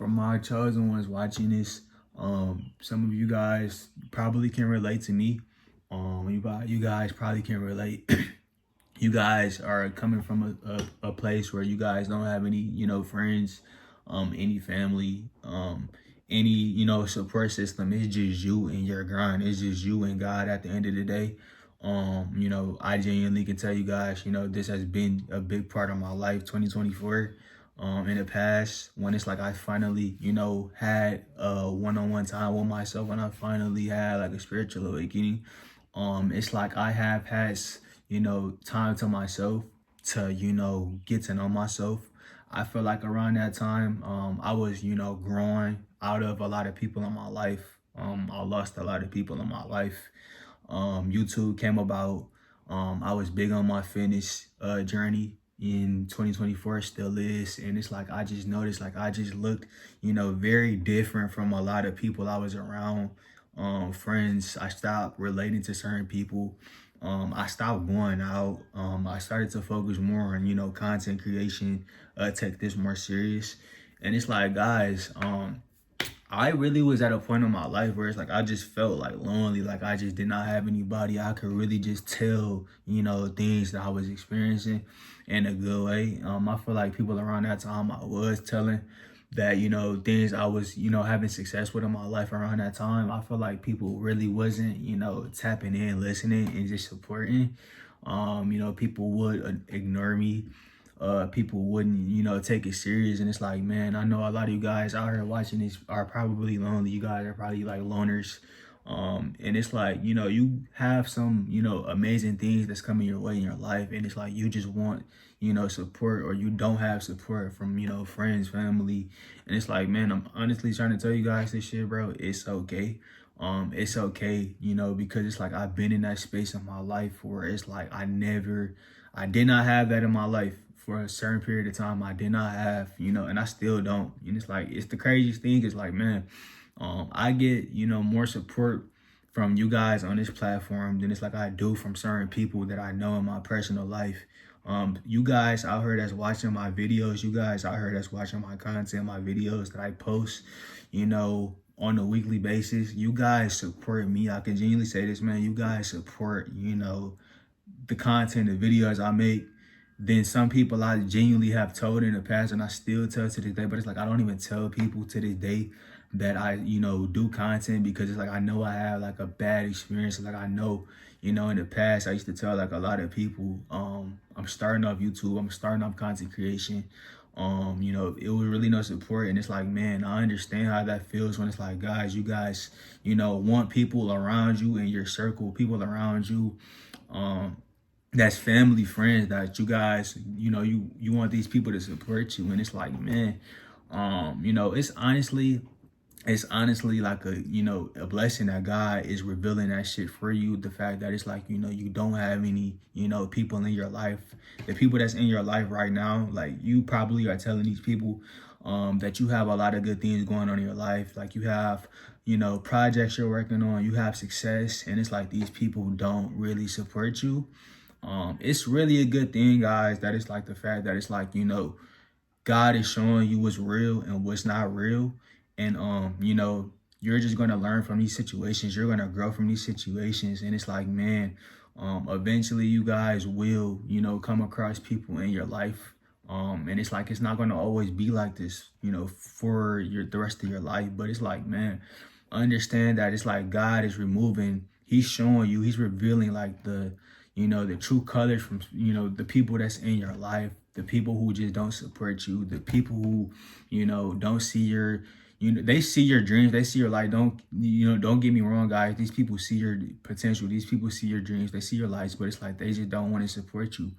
for my chosen ones watching this, some of you guys probably can relate to me. You guys probably can relate. You guys are coming from a place where you guys don't have any, friends, any family, any, support system. It's just you and your grind. It's just you and God at the end of the day. I genuinely can tell you guys, this has been a big part of my life, 2024. In the past, when it's like I finally, had a one-on-one time with myself, and I finally had like a spiritual awakening. It's like I have had, time to myself to, get to know myself. I feel like around that time, I was, growing out of a lot of people in my life. I lost a lot of people in my life. YouTube came about. I was big on my fitness journey in 2024, still is. And it's like I just noticed, like I just looked, very different from a lot of people I was around. Friends, I stopped relating to certain people. I stopped going out. I started to focus more on, content creation, take this more serious. And it's like, guys, I really was at a point in my life where it's like I just felt like lonely, like I just did not have anybody I could really just tell, things that I was experiencing in a good way. I feel like people around that time I was telling that, things I was, having success with in my life around that time. I feel like people really wasn't, tapping in, listening, and just supporting. People would ignore me. People wouldn't, take it serious. And it's like, man, I know a lot of you guys out here watching this are probably lonely. You guys are probably like loners. And it's like, you have some, amazing things that's coming your way in your life. And it's like, you just want, support, or you don't have support from, friends, family. And it's like, man, I'm honestly trying to tell you guys this shit, bro. It's okay. It's okay, because it's like, I've been in that space in my life where it's like, I did not have that in my life for a certain period of time. I did not have, and I still don't. And it's like, it's the craziest thing. It's like, man, I get, more support from you guys on this platform than it's like I do from certain people that I know in my personal life. You guys out here that's watching my videos, you guys out here that's watching my content, my videos that I post, on a weekly basis, you guys support me. I can genuinely say this, man. You guys support, the content, the videos I make. Then some people I genuinely have told in the past, and I still tell to this day, but it's like I don't even tell people to this day that I, do content, because it's like I know I have like a bad experience. Like I know, in the past I used to tell like a lot of people, I'm starting off YouTube, I'm starting off content creation. It was really no support. And it's like, man, I understand how that feels when it's like, guys, you guys, want people around you in your circle, people around you, that's family, friends, that you guys, you want these people to support you. And it's like, man, it's honestly like a blessing that God is revealing that shit for you. The fact that it's like, you don't have any, people in your life. The people that's in your life right now, like you probably are telling these people that you have a lot of good things going on in your life. Like you have, projects you're working on, you have success. And it's like these people don't really support you. It's really a good thing, guys, that it's like the fact that it's like, God is showing you what's real and what's not real. And, you're just going to learn from these situations. You're going to grow from these situations. And it's like, man, eventually you guys will, come across people in your life. And it's like, it's not going to always be like this, for the rest of your life. But it's like, man, understand that it's like God is removing, he's showing you, he's revealing like the true colors from, the people that's in your life, the people who just don't support you, the people who, don't see your, they see your dreams, they see your light. Don't get me wrong, guys. These people see your potential. These people see your dreams. They see your lights, but it's like they just don't want to support you.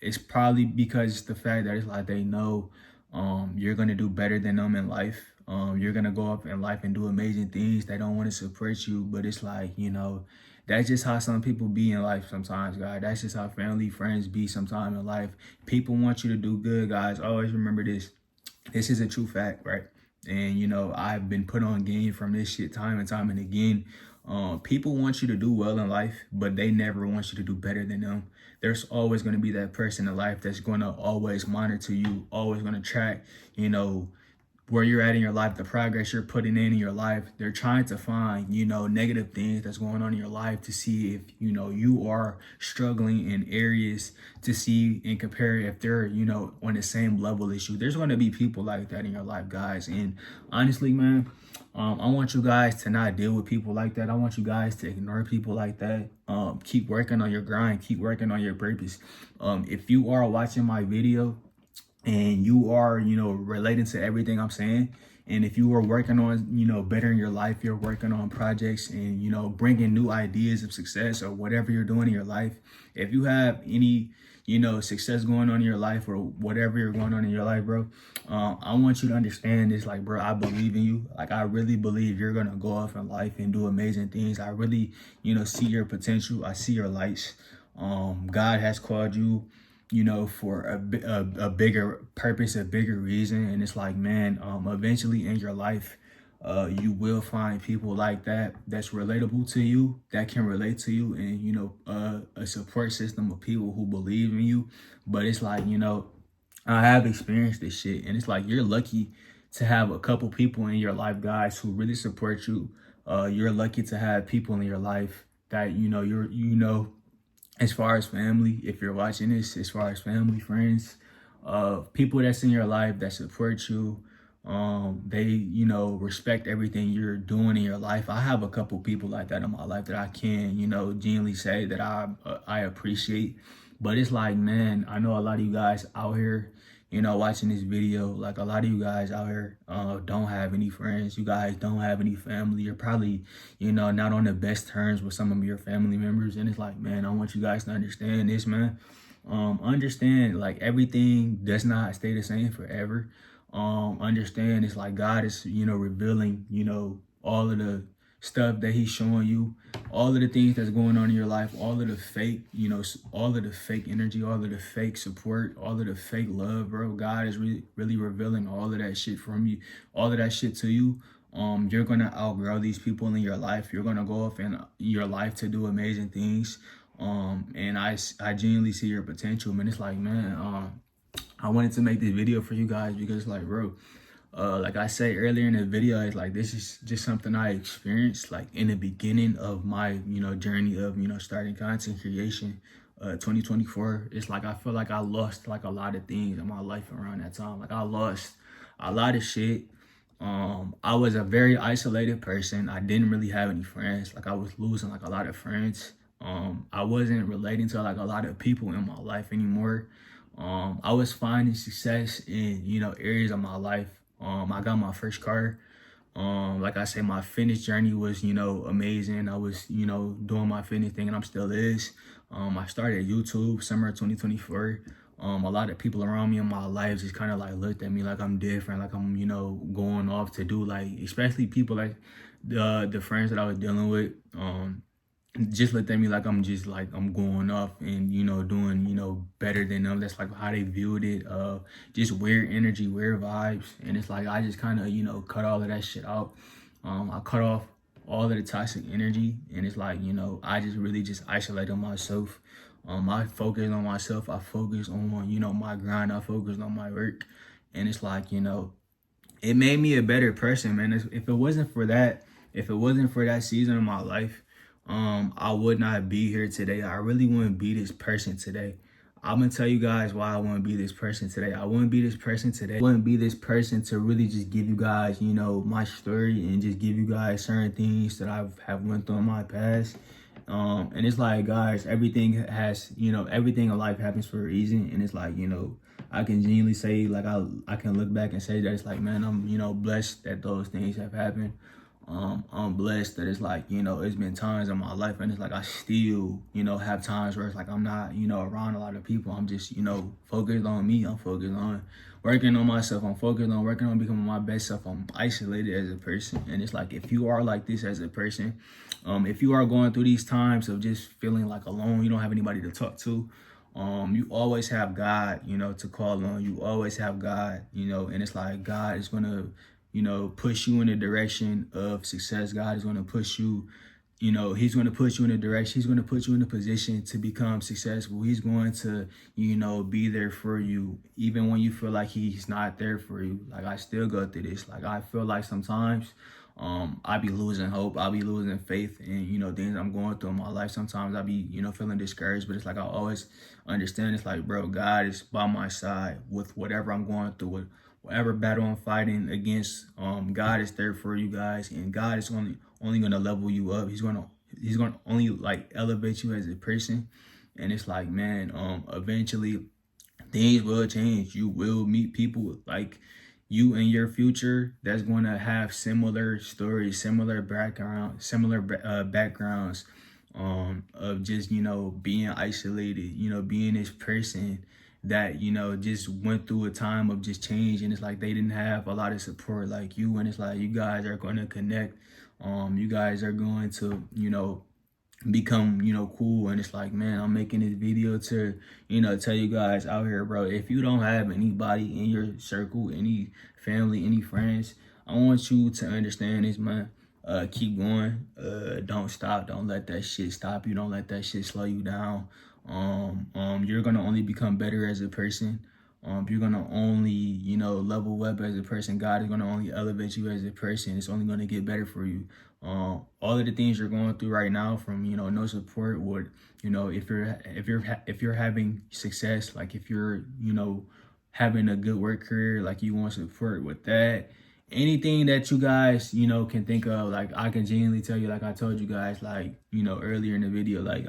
It's probably because it's the fact that it's like they know you're gonna do better than them in life. You're gonna go up in life and do amazing things. They don't want to support you, but it's like, that's just how some people be in life sometimes, guys. That's just how family, friends be sometime in life. People want you to do good, guys. Always remember this. This is a true fact, right? And, I've been put on game from this shit time and time and again. People want you to do well in life, but they never want you to do better than them. There's always going to be that person in life that's going to always monitor you, always going to track, where you're at in your life, the progress you're putting in your life. They're trying to find, negative things that's going on in your life to see if, you are struggling in areas, to see and compare if they're, on the same level as you. There's going to be people like that in your life, guys. And honestly, man, I want you guys to not deal with people like that. I want you guys to ignore people like that. Keep working on your grind. Keep working on your purpose. If you are watching my video and you are, relating to everything I'm saying, and if you are working on, bettering your life, you're working on projects and, bringing new ideas of success or whatever you're doing in your life, if you have any, success going on in your life or whatever you're going on in your life, bro, I want you to understand this, like, bro, I believe in you. Like, I really believe you're going to go off in life and do amazing things. I really, see your potential. I see your lights. God has called you, for a bigger purpose, a bigger reason. And it's like, man, eventually in your life, you will find people like that that's relatable to you, that can relate to you, and, a support system of people who believe in you. But it's like, I have experienced this shit, and it's like, you're lucky to have a couple people in your life, guys, who really support you. You're lucky to have people in your life that, as far as family, if you're watching this, as far as family, friends, people that's in your life that support you, they, respect everything you're doing in your life. I have a couple people like that in my life that I can, genuinely say that I appreciate. But it's like, man, I know a lot of you guys out here, watching this video, like, a lot of you guys out here don't have any friends. You guys don't have any family. You're probably, not on the best terms with some of your family members. And it's like, man, I want you guys to understand this, man. Understand, like, everything does not stay the same forever. Understand, it's like God is, revealing, all of the stuff that he's showing you, all of the things that's going on in your life, all of the fake, all of the fake energy, all of the fake support, all of the fake love, bro. God is really revealing all of that shit from you, all of that shit to you. You're gonna outgrow these people in your life. You're gonna go off in your life to do amazing things. And I genuinely see your potential, man. It's like, man, I wanted to make this video for you guys because, like, bro, like I said earlier in the video, it's like, this is just something I experienced, like, in the beginning of my, journey of, starting content creation, 2024. It's like, I feel like I lost, like, a lot of things in my life around that time. Like, I lost a lot of shit. I was a very isolated person. I didn't really have any friends. Like, I was losing, like, a lot of friends. I wasn't relating to, like, a lot of people in my life anymore. I was finding success in, areas of my life. I got my first car. Like I said, my fitness journey was, amazing. I was, doing my fitness thing, and I'm still is. I started YouTube summer 2024. A lot of people around me in my life just kind of, like, looked at me like I'm different, like I'm, going off to do, like, especially people like the friends that I was dealing with. Just looked at me like I'm just, like, I'm going off and, doing, better than them. That's, like, how they viewed it. Just weird energy, weird vibes. And it's like, I just kind of, cut all of that shit out. I cut off all of the toxic energy. And it's like, I just really just isolated myself. I focused on myself. I focused on, my grind. I focused on my work. And it's like, it made me a better person, man. If it wasn't for that season of my life, I would not be here today. I really wouldn't be this person today. I'm gonna tell you guys why I wouldn't be this person today. I wouldn't be this person today. I wouldn't be this person to really just give you guys, my story and just give you guys certain things that have went through in my past. And it's like, guys, everything in life happens for a reason. And it's like, I can genuinely say, like, I can look back and say that it's like, man, I'm, blessed that those things have happened. I'm blessed that it's like, it's been times in my life, and it's like, I still, have times where it's like, I'm not, around a lot of people. I'm just, focused on me. I'm focused on working on myself. I'm focused on working on becoming my best self. I'm isolated as a person. And it's like, if you are like this as a person, if you are going through these times of just feeling like alone, you don't have anybody to talk to, you always have God, to call on. You always have God, and it's like, God is going to, push you in the direction of success. God is going to push you, you know, he's going to put you in a direction. He's going to put you in a position to become successful. He's going to, you know, be there for you, even when you feel like he's not there for you. Like, I still go through this. Like, I feel like sometimes I be losing hope. I'll be losing faith in, you know, things I'm going through in my life. Sometimes I be, you know, feeling discouraged, but it's like I always understand. It's like, bro, God is by my side with whatever I'm going through, with whatever battle I'm fighting against. God is there for you guys, and God is only gonna level you up. He's gonna only like elevate you as a person. And it's like, man, eventually things will change. You will meet people like you in your future that's going to have similar stories, similar backgrounds, of just, you know, being isolated, you know, being this person that, you know, just went through a time of just change. And it's like they didn't have a lot of support like you. And it's like you guys are going to connect. You guys are going to, you know, become, you know, cool. And it's like, man, I'm making this video to, you know, tell you guys out here, bro, if you don't have anybody in your circle, any family, any friends, I want you to understand this, man. Keep going. Don't stop. Don't let that shit stop you. Don't let that shit slow you down. You're gonna only become better as a person. You're gonna only, you know, level up as a person. God is gonna only elevate you as a person. It's only gonna get better for you. All of the things you're going through right now, from, you know, no support, would, you know, if you're having success, like if you're, you know, having a good work career, like you want support with that. Anything that you guys, you know, can think of, like I can genuinely tell you, like I told you guys, like, you know, earlier in the video, like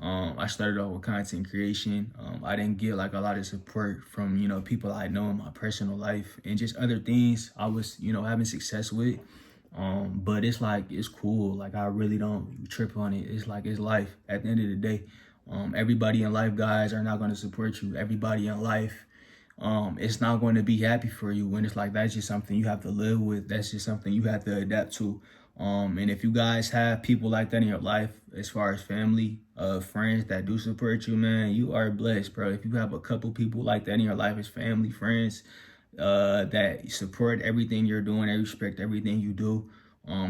I started off with content creation. I didn't get like a lot of support from, you know, people I know in my personal life and just other things I was, you know, having success with. But it's like, it's cool. Like, I really don't trip on it. It's like, it's life at the end of the day. Everybody in life, guys, are not going to support you. Everybody in life, it's not going to be happy for you. When it's like, that's just something you have to live with. That's just something you have to adapt to. And if you guys have people like that in your life, as far as family, friends that do support you, man, you are blessed, bro. If you have a couple people like that in your life, as family, friends, that support everything you're doing, they respect everything you do,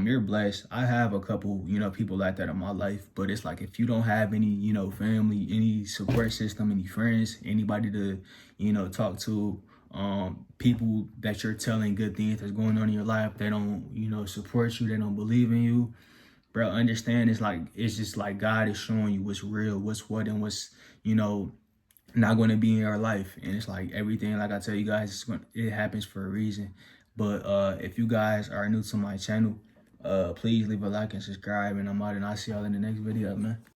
you're blessed. I have a couple, you know, people like that in my life, but it's like, if you don't have any, you know, family, any support system, any friends, anybody to, you know, talk to, people that you're telling good things that's going on in your life, they don't, you know, support you, they don't believe in you, bro, understand, it's like, it's just like God is showing you what's real, what's what, and what's, you know, not going to be in your life. And it's like, everything, like I tell you guys, it happens for a reason. But if you guys are new to my channel, please leave a like and subscribe, and I'm out, and I'll see y'all in the next video, man.